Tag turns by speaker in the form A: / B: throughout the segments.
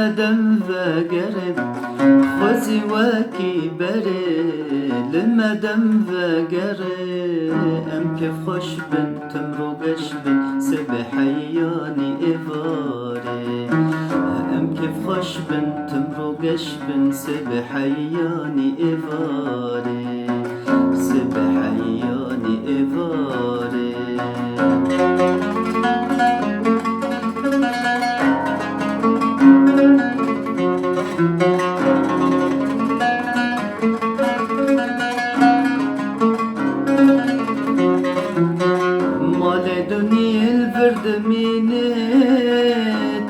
A: لمدم وگرم خوزی وکی بره لمدم وگره ام کف خوش بن تمرو گش بن سبحیانی ایواره ام کف خوش بن تمرو گش بن سبحیانی ایواره سبحیانی ایواره مال دنيا البرد ميني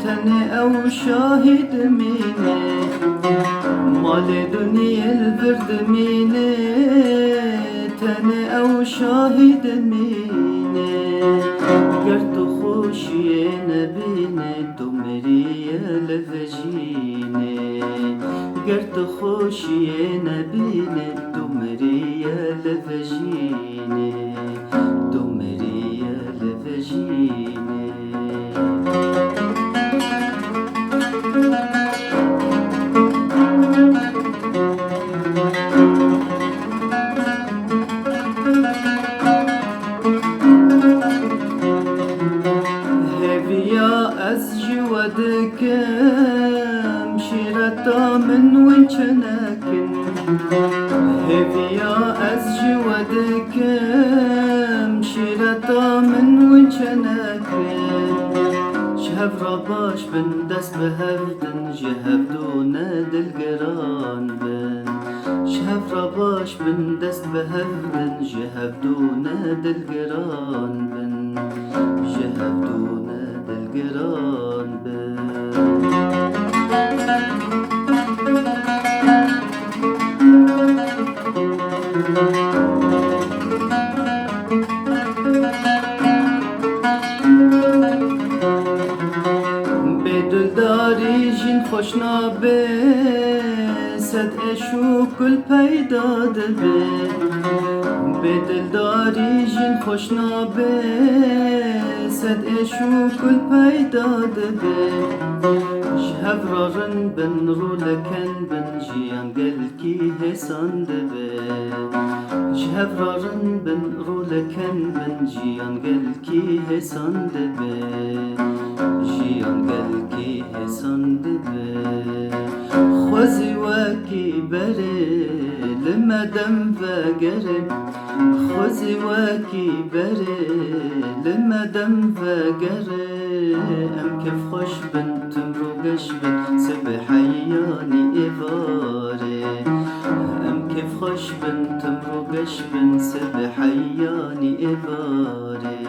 A: تاني او شاهد ميني مال دنيا البرد ميني تاني او شاهد ميني قرت خوشي نبيني دمري لفجيني قرت خوشي نبيني دمري لفجيني دمري لفجيني ودكم شيرتا من وجناكن هبيا أزجي ودكم شيرتا من وجناكن شهف رباش بن دست بهفدن جهف دون دلقران بن شهف رباش بن دست بهفدن جهف دون دلقران بن جهف دون دلقران بن بدلداری جین خوش نابه صد اشو کل پیدا دبه بدلداری جین خوش نابه صد اشو کل پیدا دبه شهف رارن بن رو لکن بن جیان گل کی حسان دبه شهف رارن بن رو لکن بن جیان گل کی حسان دبه جیان گل کی حسان دبه خوزی وکی بره لمدم وگره خوزی وکی بره لمدم وگره ام کف خوش بن تمرو گش بن سبحیانی ایواره ام کف خوش بن تمرو گش بن سبحیانی ایواره